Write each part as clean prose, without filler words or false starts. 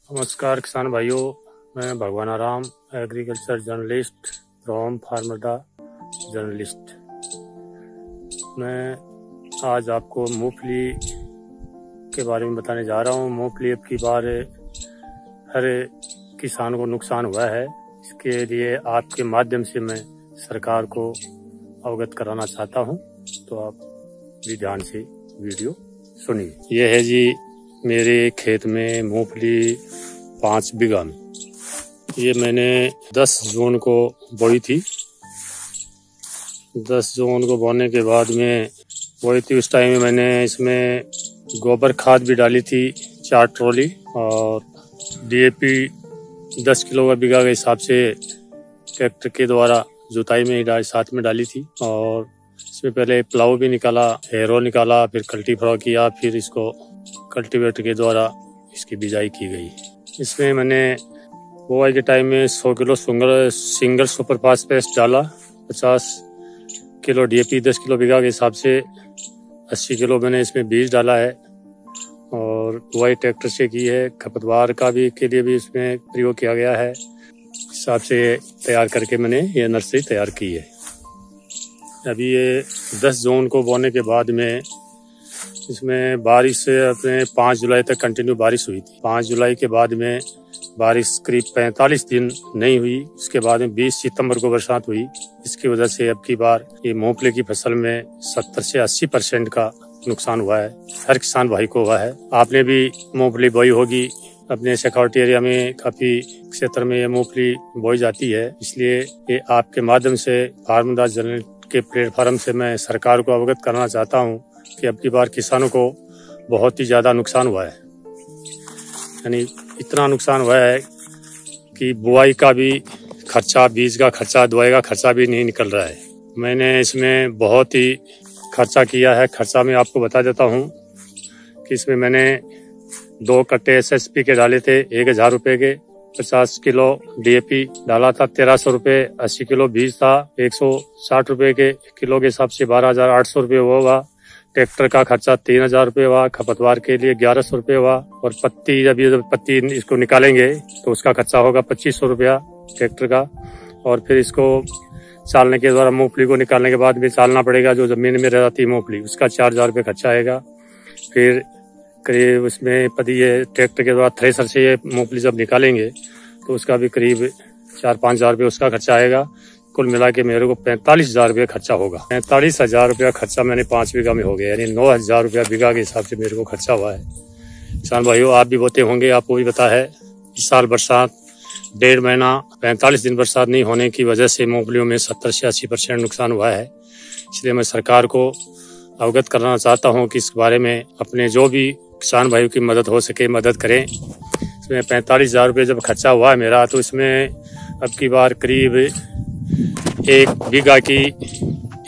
नमस्कार किसान भाइयों, मैं भगवान आराम एग्रीकल्चर जर्नलिस्ट फ्रॉम फार्मडा जर्नलिस्ट। मैं आज आपको मूंगफली के बारे में बताने जा रहा हूँ। मूंगफली अब की बार हर किसान को नुकसान हुआ है। इसके लिए आपके माध्यम से मैं सरकार को अवगत कराना चाहता हूँ, तो आप भी ध्यान से वीडियो सुनिए। यह है जी मेरे खेत में मूंगफली 5 बीघा में। ये मैंने 10 जून को बोई थी। 10 जून को बोने के बाद में बोई थी, उस टाइम में मैंने इसमें गोबर खाद भी डाली थी 4 ट्रॉली, और डीएपी 10 किलो का बीघा के हिसाब से ट्रैक्टर के द्वारा जुताई में साथ में डाली थी। और इसमें पहले प्लाव भी निकाला, हैरो निकाला, फिर कल्टीफ्रॉ किया, फिर इसको कल्टीवेटर के द्वारा इसकी बिजाई की गई। इसमें मैंने बुआई के टाइम में 100 किलो सिंगल सुपर फास्फेट डाला, 50 किलो डीएपी 10 किलो बीघा के हिसाब से 80 किलो मैंने इसमें बीज डाला है, और बुआई ट्रैक्टर से की है। खपतवार का भी के लिए भी इसमें प्रयोग किया गया है। हिसाब से तैयार करके मैंने ये नर्सरी तैयार की है। अभी ये 10 जून को बोने के बाद में इसमें बारिश से अपने 5 जुलाई तक कंटिन्यू बारिश हुई थी। 5 जुलाई के बाद में बारिश करीब 45 दिन नहीं हुई। उसके बाद में 20 सितंबर को बरसात हुई। इसकी वजह से अब की बार ये मूंगफली की फसल में 70 से 80% का नुकसान हुआ है। हर किसान भाई को हुआ है। आपने भी मूंगफली बोई होगी। अपने सिक्योरिटी एरिया में काफी क्षेत्र में ये मूंगफली बोई जाती है। इसलिए ये आपके माध्यम से फार्मडा जर्नल के प्लेटफॉर्म से मैं सरकार को अवगत करना चाहता हूँ कि अब की बार किसानों को बहुत ही ज्यादा नुकसान हुआ है। यानी इतना नुकसान हुआ है कि बुआई का भी खर्चा, बीज का खर्चा, दवाई का खर्चा भी नहीं निकल रहा है। मैंने इसमें बहुत ही खर्चा किया है। खर्चा मैं आपको बता देता हूँ कि इसमें मैंने 2 कट्टे एसएसपी के डाले थे 1000 रुपए के, 50 किलो डीएपी डाला था 1300 रुपए, 80 किलो बीज था 160 रुपए के किलो के हिसाब से 12,800 रुपये होगा। ट्रैक्टर का खर्चा 3000 रुपये हुआ, खपतवार के लिए 1100 रुपये हुआ, और पत्ती जब पत्ती इसको निकालेंगे तो उसका खर्चा होगा 2500 रुपया ट्रैक्टर का। और फिर इसको चालने के द्वारा मूंगफली को निकालने के बाद भी चालना पड़ेगा, जो जमीन में रह जाती है मूंगफली, उसका 4000 रुपये खर्चा आएगा। फिर करीब उसमें ये ट्रैक्टर के द्वारा थ्रेसर से ये मूंगफली जब निकालेंगे तो उसका भी करीब 4-5 हजार रुपये उसका खर्चा आएगा। कुल मिला के मेरे को 45,000 रुपया खर्चा होगा। 45,000 रुपया खर्चा मैंने 5 बीघा में हो गया, यानी 9,000 रुपया बीघा के हिसाब से मेरे को खर्चा हुआ है। किसान भाइयों, आप भी बोते होंगे, आपको भी पता है इस साल बरसात 1.5 महीना 45 दिन बरसात नहीं होने की वजह से मूंगफलियों में 70 से 80% नुकसान हुआ है। इसलिए मैं सरकार को अवगत करना चाहता हूँ कि इस बारे में अपने जो भी किसान भाइयों की मदद हो सके मदद करें। इसमें 45,000 रुपये जब खर्चा हुआ है मेरा, तो इसमें अब की बार करीब 1 बीघा की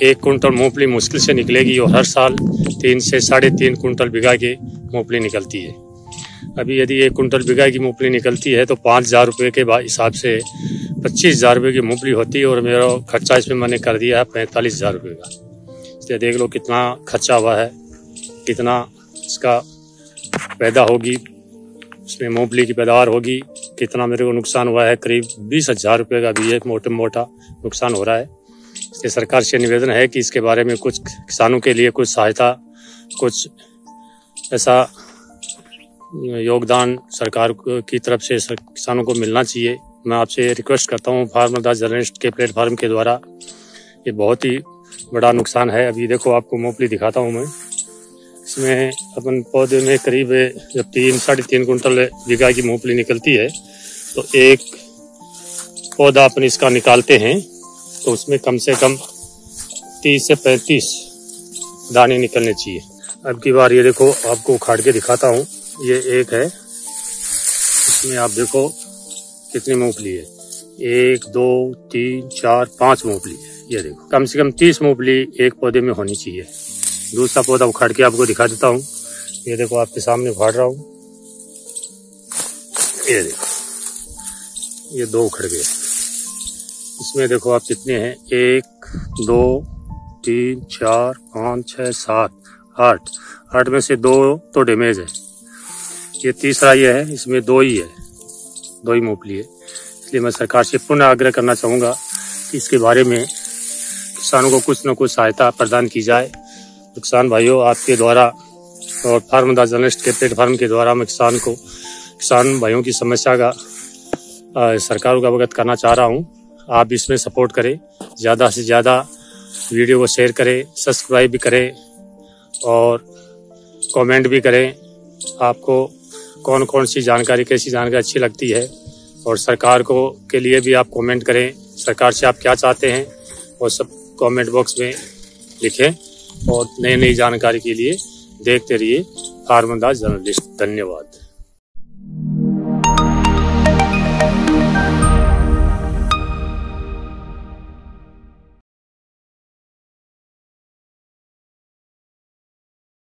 1 कुंटल मूंगफली मुश्किल से निकलेगी, और हर साल 3 से 3.5 कुंटल बीघा की मूंगफली निकलती है। अभी यदि 1 कुंटल बीघा की मूंगफली निकलती है तो 5,000 रुपये के हिसाब से 25,000 रुपये की मूंगफली होती है, और मेरा खर्चा इसमें मैंने कर दिया है 45,000 रुपये का। इसलिए देख लो कितना खर्चा हुआ है, कितना इसका पैदा होगी, उसमें मूंगफली की पैदावार होगी, कितना मेरे को नुकसान हुआ है। करीब 20,000 रुपये का भी एक मोटा नुकसान हो रहा है। इसलिए सरकार से निवेदन है कि इसके बारे में कुछ किसानों के लिए कुछ सहायता, कुछ ऐसा योगदान सरकार की तरफ से किसानों को मिलना चाहिए। मैं आपसे रिक्वेस्ट करता हूँ फार्मडा जर्नलिस्ट के प्लेटफॉर्म के द्वारा। ये बहुत ही बड़ा नुकसान है। अभी देखो आपको मूंगफली दिखाता हूँ मैं। इसमें अपन पौधे में करीब जब 3-3.5 कुंटल बीघा की मूंगफली निकलती है तो एक पौधा अपन इसका निकालते हैं तो उसमें कम से कम 30 से 35 दाने निकलने चाहिए। अब की बार ये देखो, आपको उखाड़ के दिखाता हूँ। ये एक है, इसमें आप देखो कितनी मूंगफली है। 1 2 3 4 5 मूंगफली है। ये देखो कम से कम 30 मूंगफली एक पौधे में होनी चाहिए। दूसरा पौधा उखाड़ के आपको दिखा देता हूँ। ये देखो आपके सामने उखाड़ रहा हूँ। ये देखो, ये 2 उखड़ गए। इसमें देखो आप कितने हैं, 1 2 3 4 5 6 7 8 में से 2 तो डैमेज है। ये तीसरा ये है, इसमें 2 ही है। दो ही मूंगफली है। इसलिए मैं सरकार से पुनः आग्रह करना चाहूँगा कि इसके बारे में किसानों को कुछ न कुछ सहायता प्रदान की जाए। किसान भाइयों, आपके द्वारा और फार्मर जर्नलिस्ट के प्लेटफार्म के द्वारा मैं किसान भाइयों की समस्या का सरकार को अवगत करना चाह रहा हूँ। आप इसमें सपोर्ट करें, ज़्यादा से ज़्यादा वीडियो को शेयर करें, सब्सक्राइब भी करें और कमेंट भी करें। आपको कौन कौन सी जानकारी, कैसी जानकारी अच्छी लगती है, और सरकार को के लिए भी आप कमेंट करें। सरकार से आप क्या चाहते हैं और सब कमेंट बॉक्स में लिखें। और नई जानकारी के लिए देखते रहिए फार्मर जर्नलिस्ट। धन्यवाद।